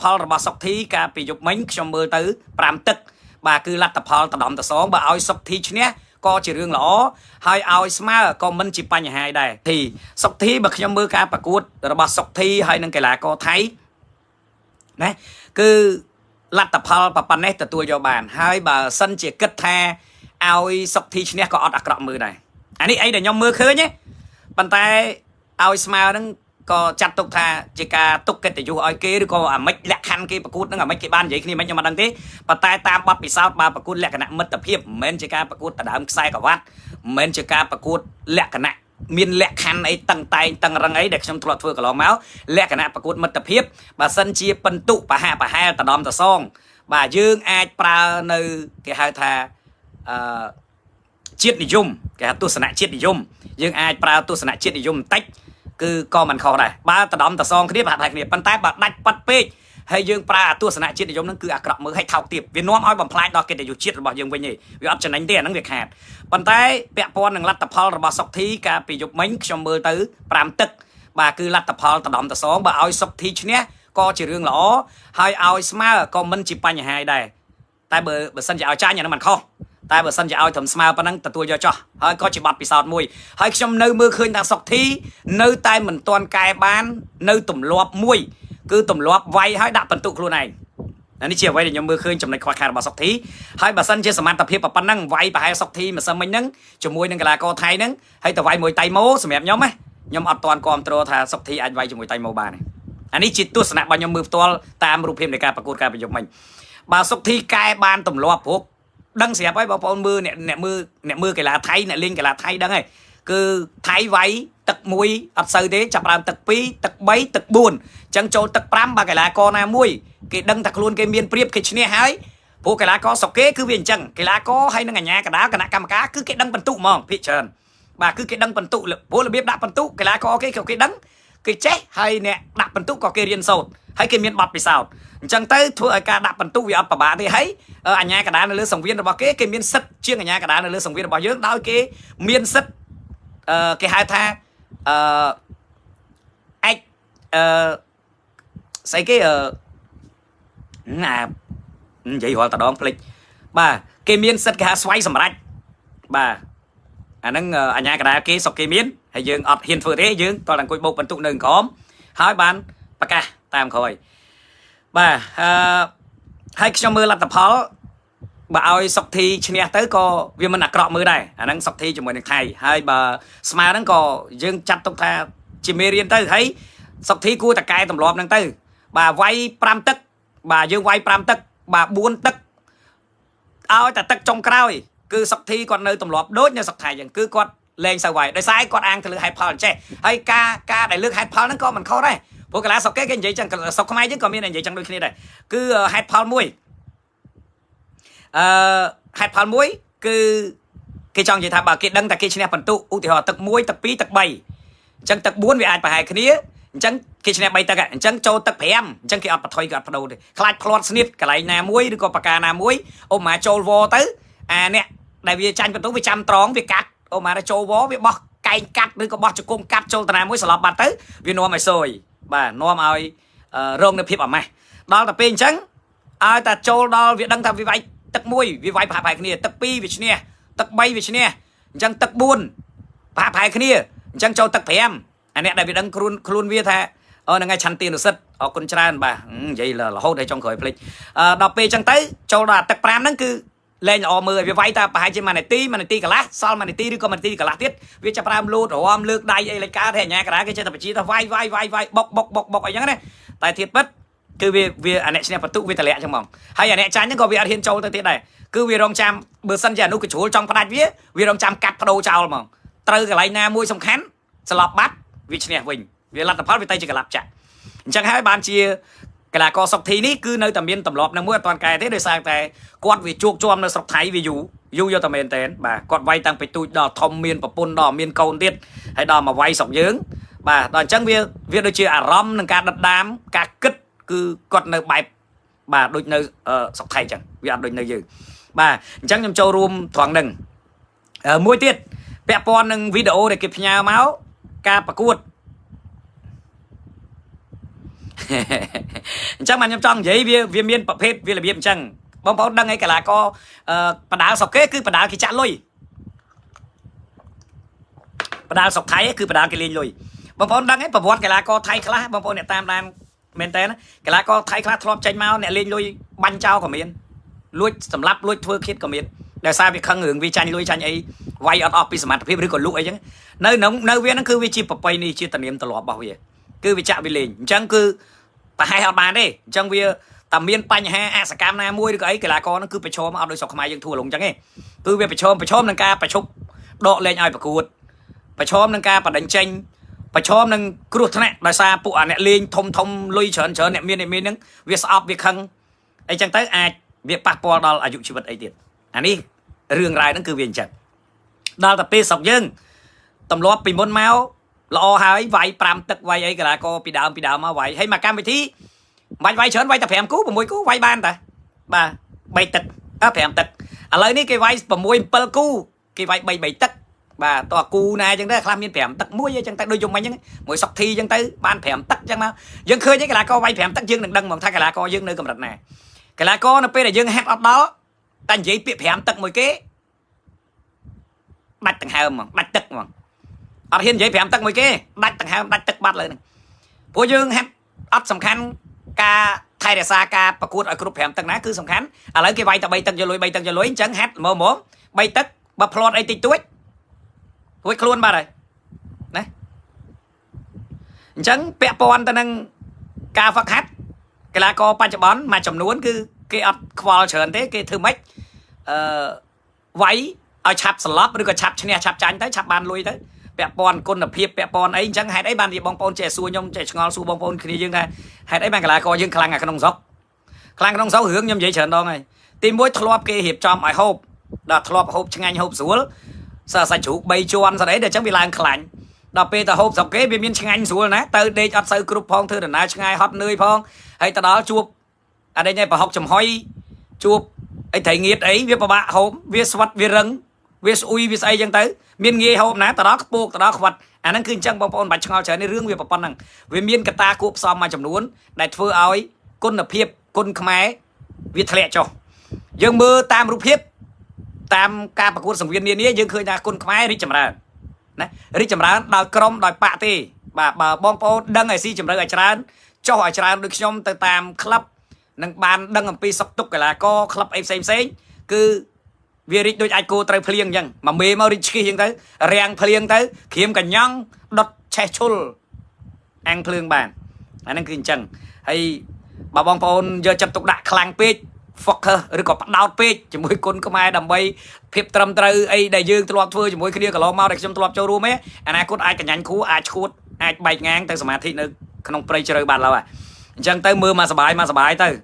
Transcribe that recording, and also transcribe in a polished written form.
ផលរបស់សុកធីកាពីយប់មិញខ្ញុំមើលទៅ5ទឹកបាទគឺលទ្ធផលតដំតសងបើឲ្យសុកធីឈ្នះក៏ជារឿងល្អហើយឲ្យស្មើក៏មិនជាបញ្ហាដែរទីសុកធីបើខ្ញុំមើលការប្រកួតរបស់សុកធីហើយនឹងកីឡាករថៃណាគឺលទ្ធផលប៉ុណ្ណេះទទួលយកបានហើយបើសិនជាគិតថាឲ្យសុកធីឈ្នះក៏អត់អាក្រក់មើលដែរអានេះអីដែលខ្ញុំមើលឃើញទេប៉ុន្តែឲ្យស្មើនឹងក៏ចាត់ទុកថាជាការទុកកិត្តិយសឲ្យគេឬក៏អាម៉េចលក្ខខណ្ឌគេប្រកួតនឹងអាម៉េចគេបាននិយាយគ្នាមិនខ្ញុំមិនដឹងទេប៉ុន្តែតាមបទពិសោធន៍បើប្រកួតលក្ខណៈមិត្តភាពមិនមែនជាការប្រកួតដដើមខ្សែក្រវ៉ាត់មិនមែនជាការប្រកួតលក្ខណៈមានលក្ខខណ្ឌអីតឹងតែងតឹងរឹងអីដែលខ្ញុំធ្លាប់ធ្វើកន្លងមកលក្ខណៈប្រកួតមិត្តភាពបើសិនជាបន្ទុកប្រហាប្រហែលតដំតសងបាទយើងអាចប្រើនៅគេហៅថាជាតិនិយមគេហៅទស្សនៈជាតិនិយមយើងអាចប្រើទស្សនៈជាតិនិយមបន្តិចគឺក៏មិនខុសដែរបើតដំតសងគ្នាប្រហែលគ្នាប៉ុន្តែបើដាច់ប៉ាត់ពេកហើយយើងប្រើទស្សនៈជាតិនិយមហ្នឹងគឺអាក្រក់មើលឲ្យថោកទាបវានាំឲ្យបំផ្លាញដល់កិត្តិយសជាតិរបស់យើងវិញទេវាអត់ចំណេញទេអាហ្នឹងវាខាតប៉ុន្តែពាក់ព័ន្ធនឹងលទ្ធផលរបស់សុកធីកាពីយប់មិញខ្ញុំមើលទៅ5ទឹកបាទគឺលទ្ធផលតដំតសងបើឲ្យសុកធីឈ្នះក៏ជារឿងល្អហើយឲ្យស្មើក៏មិនជាបញ្ហាដែរតែបើសិនជាឲ្យចាញ់អាហ្នឹងមិនខុសតែបើសិនជាឲ្យត្រឹមស្មើប៉ុណ្ណឹងទទួលយកចោះហើយក៏ជាប័ណ្ណពិសោធន៍មួយហើយខ្ញុំនៅមើលឃើញថាសុកធីនៅតែមិនទាន់កែបាននៅទម្លាប់មួយគឺទម្លាប់វាយហើយដាក់បន្ទុកខ្លួនឯងនេះជាអ្វីដែលខ្ញុំមើលឃើញចំណុចខ្វះខាតរបស់សុកធីហើយបើសិនជាសមត្ថភាពប៉ុណ្ណឹងវាយប្រហែលសុកធីម្សិលមិញហ្នឹងជាមួយនឹងកីឡាករថៃហ្នឹងហើយទៅវាយមួយតៃម៉ូសម្រាប់ខ្ញុំខ្ញុំអត់ទាន់គ្រប់គ្រងថាសុកធីអាចវាយជាមួយតៃម៉ូបានទេអានេះជាទស្សនៈរបស់ខ្ញុំមើលផ្ទាល់តាមរូបភាពនៃការប្រកួតការប្រយុទ្ធមិញបើសុកធីកែបានទម្លាប់ព្រោះដឹងស្រាប់ហើយបងប្អូនមើលអ្នកមើលកីឡាថៃអ្នកលេងកីឡាថៃដឹងហើយគឺថៃវាយទឹក1អត់សូវទេចាប់ដើមទឹក2ទឹក3ទឹក4អញ្ចឹងចូលទឹក5បើកីឡាករណាមួយគេដឹងថាខ្លួនគេមានព្រៀបគេឈ្នះហើយព្រោះកីឡាករស្រុកគេគឺវាអញ្ចឹងកីឡាករហើយនឹងអាជ្ញាកណ្ដាលគណៈកម្មការគឺគេដឹងបន្ទុកហ្មងភាគច្រើនបាទគឺគេដឹងបន្ទុកព្រោះរបៀបដាក់បន្ទុកកីឡាករគេក៏គេដឹងគេចេះហើយអ្នកដាក់បន្ទុកក៏គេរៀនសូត្រហើយគេមានបទពិសោធន៍អញ្ចឹងទៅធ្វើឲ្យការដាក់បន្ទុកវាអត់ពិបាកទេហើយអាជ្ញាកណ្ដាលនៅលើសង្វៀនរបស់គេមានសិទ្ធិជាងអាជ្ញាកណ្ដាលនៅលើសង្វៀនរបស់យើងដោយគេមានសិទ្ធិគេហៅថាអាចស្អីគេណានិយាយរាល់តដងភ្លេចបាទគេមានសិទ្ធិគេហៅស្វ័យសម្រេចបាទអាហ្នឹងអាជ្ញាកណ្ដាលគេសុកគេមានហើយយើងអត់ហ៊ានធ្វើទេយើងតើអង្គុយបោកបន្ទុកនៅក្រោមហើយបានប្រកាសតាមក្រោយបាទហើយខ្ញុំមើលលទ្ធផលបើឲ្យសុកធីឈ្នះទៅក៏វាមិនអាក្រក់មើលដែរអាហ្នឹងសុកធីជាមួយនឹងថៃហើយបើស្មើហ្នឹងក៏យើងចាត់ទុកថាជាមេរៀនទៅហើយសុកធីគួរតែកែទម្លាប់ហ្នឹងទៅបាទវាយ5ទឹកបាទយើងវាយ5ទឹកបាទ4ទឹកឲ្យតែទឹកចុងក្រោយគឺសុកធីគាត់នៅទម្លាប់ដូចនៅសុកថៃចឹងគឺគាត់លេងសៅវាយដោយសារគាត់អាងទៅលើហេតុផលអញ្ចេះហើយការដែលលើកហេតុផលហ្នឹងក៏មិនខុសដែរព្រោះកីឡាសុកគេនិយាយចឹងសុកខ្មែរយើងក៏មាននិយាយចឹងដូចគ្នាដែរគឺហេតុផលមួយហេតុផលមួយគឺគេចង់និយាយថាបើគេដឹងតែគេឈ្នះបន្ទុកឧទាហរណ៍ទឹក1ទឹក2ទឹក3អញ្ចឹងទឹក4វាអាចប្រហែលគ្នាអញ្ចឹងគេឈ្នះ3ទឹកអញ្ចឹងចូលទឹក5អញ្ចឹងគេអត់បថុយគេអត់បដូរទេខ្លាចផ្លាត់ស្នៀតកន្លែងណាមួយឬក៏បកាណាមួយអូម៉ាចូលវទៅអាអ្នកដែលវាចាញ់បន្ទុកវាចាំត្រង់វាកាត់អូម៉ាចូលវវាបោះកែងកាត់ឬក៏បោះជង្គង់កាត់ចូលតាណាមួយស្លាប់បាត់ទៅវានាំឲ្យសយបាទនាំឲ្យរងនៅភាពអាម៉ាស់ដល់តែពេលអញ្ចឹងឲ្យតែចូលដល់វាដឹងថាវាវាយទឹក1វាវាយប្រហែលគ្នាទឹក2វាឈ្នះទឹក3វាឈ្នះអញ្ចឹងទឹក4ប្រហែលគ្នាអញ្ចឹងចូលទឹក5អាអ្នកដែលវាដឹងខ្លួនវាថាហ្នឹងហើយឆន្ទានុសិទ្ធអរគុណច្រើនបាទនិយាយរហូតដល់ចុងក្រោយភ្លេចដល់ពេលអញ្ចឹងទៅចូលដល់ទឹក5ហ្នឹងគឺលែងល្អមើលវាវាយតែប្រហែលជា1នាទីកន្លះសល់1នាទីឬក៏1នាទីកន្លះទៀតវាចាប់ផ្ដើមលោតរំលើកដៃអីលេចកើតតែអាញាកណ្ដាលគេចេះតែបញ្ជាថាវាយបុកអីចឹងណាតែធៀបពិតគឺវាអាអ្នកឈ្នះបន្ទុកវាតម្លាក់ចឹងហ្មងហើយអាអ្នកចាញ់ហ្នឹងក៏វាអត់ហ៊ានចូលទៅទៀតដែរគឺវារងចាំបើសិនជាអនុកជ្រួលចង់ផ្ដាច់វារងចាំកាត់បដូរចោលហ្មងត្រូវកន្លែងណាមួយសំខាន់ស្លាប់បាត់វាឈ្នះវិញវាលទ្ធផលវាទៅជាកលាប់ចាក់អញ្ចឹងហើយបានជាកីឡាករសុកធីនេះគឺនៅតែមានទម្លាប់នឹងមួយអត់ទាន់កែទេដោយសារតែគាត់វាជោគជាំនៅស្រុកថៃវាយូរយកតែមែនតែនបាទគាត់វាយតាំងពីទូចដល់ធំមានប្រពន្ធដល់មានកូនទៀតហើយដល់មកវាយស្រុកយើងបាទដល់អញ្ចឹងវាដូចជាអារម្មណ៍នឹងការដិតដាមការគិតគឺគាត់នៅបែបបាទដូចនៅស្រុកថៃអញ្ចឹងវាអត់ដូចនៅយើងបាទអញ្ចឹងខ្ញុំចូលរួមត្រង់ហ្នឹងមួយទៀតពាក់ព័ន្ធនឹងវីដេអូដែលគេផ្ញើមកការប្រកួត chắc mà nhầm trong giấy viên miên bập hết viên là biếm chẳng bóng bóng đăng ấy cả là có bà đá sọc kế cứ bà đá cái chặn lôi bà đá sọc thái cứ bà đá cái lên lôi bóng bóng đăng ấy bà vọt cái là có thay khá bóng bóng này tam đàn men tên cái là có thay khá thọp chanh mau nè lên lôi banh trao của miền lôi sầm lấp lôi thưa khít của miền để sao việc khăng hưởng vì tranh lôi tranh ấy vay ở office mà phía còn lụi ấy chứ nơi nóng nơi viên nó cứ vì chi bập bay đi chi tận niệm tận lọt bảo vệ cứ vì chạm vì lên chẳng cứ ta hai họ bàn đi chẳng vì tầm miên panh ha sạc cam na muôi cái ấy cái là con nó cứ phải cho mà đôi sọc mai dân thua lùng chẳng ấy cứ việc phải cho nâng ca phải chúc độ lên ai phải cụt phải cho nâng ca phải đánh tranh phải cho nâng cụt thế này là sao bộ ảnh lên thông lui chởn nè miên nâng việc sọp việc khăng ấy chẳng tới ai việc bạc bò đó là dụng chi vật ấy tiền anh đi rương rai nó cứ viên chẳng đó là pe sọc dân tầm lo bị môn máu lo hai vay pram tật vay ấy cái là co bị đào mà vay hay mà cam bị thí vay chởn vay tập hẻm cú mùi cú vay ban ta bà bay tật hẻm tật lấy ní cái vay mùi pel cú cái vay bay tật bà tòa cú này chẳng đấy làm miên hẻm tật muối chẳng tay đôi dùng mấy những mỗi sọc thi chẳng tới ban hẻm tật chẳng mà dân khơi cái là co vay hẻm tật dương đừng đăng bằng thay cái là co dương nơi cầm đặt này cái là co nó pe là dương hẹp ở đó tan chỉ bị hẻm tật mùi kế đạch tầng hai mà đạch tật mà ở hiên dễ hẻm tật mùi kế đạch tầng hai đạch tật bắt lên của dương hẹp ấp sầm khăn ca thay để xa caประกวด ở group แถมตั้งนั้นคือสำคัญอะไรกี่ใบแต่ใบตั้งจะลอยจังฮัดโมใบตักบะพลอดไอ้ติดตุ้ยตุ้ยคล้วนมาเลยนะจังเปะปอนตั้งนั้นกาฟักฮัดcái là cóปัจจุบันmàจำนวนคือcáiอัดควอลเฉินเต้cái thứ mấyไว้เอาฉับสลับหรือก็ฉับชนะฉับจันtớiฉับบานลุยtớiแปะปอนคนแบบเพียบแปะปอนไอ้จังให้ได้บานที่บองปอนเจซัวยงเจชงอลซูบองปอนคือยังไงให้ได้บานกระไรก็ยังคลังกับขนมซอกคลังขนมซอกhướng nhâm dễ chởn đó ngay tìm mối thọp cái hiệp tròn ở hộp đã thọp hộp chăng anh hộp xuống sợ sai chủ bay chuan sau đấy để chẳng bị lang khảnh đọc pe ta hộp dọc kế bên miền chăng anh xuống nè từ đây ấp sợi group phong thư là nãy chăng ai hot nơi phong hay ta đó chuột ở đây nhảy vào học chầm hoi chuột ấy thầy nghiệt ấy viết vào bạ hộp viết swat viết răng viết ui viết say chẳng tới miền nghe hộp nè ta đó buộc ta đó vật anh đang kinh chăng bong bóng bạch chăng trở nên riêng về bọc năng về miền cái ta cụp xòm mà chầm nuốn đại phơi áo ấy côn là hiệp côn khmé viết thẹn cho dương mơ tam rụp hiệp tam ca bạc quân sòng viênนี้dương khơi ra côn khmé đi chầm ra nè đi chầm ra đòi crom đòi bạ tê bà bong bóng đăng ở si chầm ra ở trán cho hỏi trán được nhom từ tam club nâng ban đăng ở pi sọc tục cái là co club em xem cứ việc đôi ai cô trai phlieng chẳng mà mê mau rich kia tới rèn phlieng tới kiếm cả nhang đốt che chul ăn phlieng bàn anh đang kinh chẳng hay bà bong pon giờ chập tục đại khlang page fucker rồi có bắt down page chỉ mỗi con có ai đầm bay phép trầm trời ấy đại dương tôi lọt phơi chỉ mỗi kia cả lo mau để trong tôi lọt châu rùa mấy anh ai cốt ai cả nhánh cú ai cốt ai bạch ngang tới sớm thì nữa không play chơi bàn đâu à chẳng tới mưa mà sờ bài tới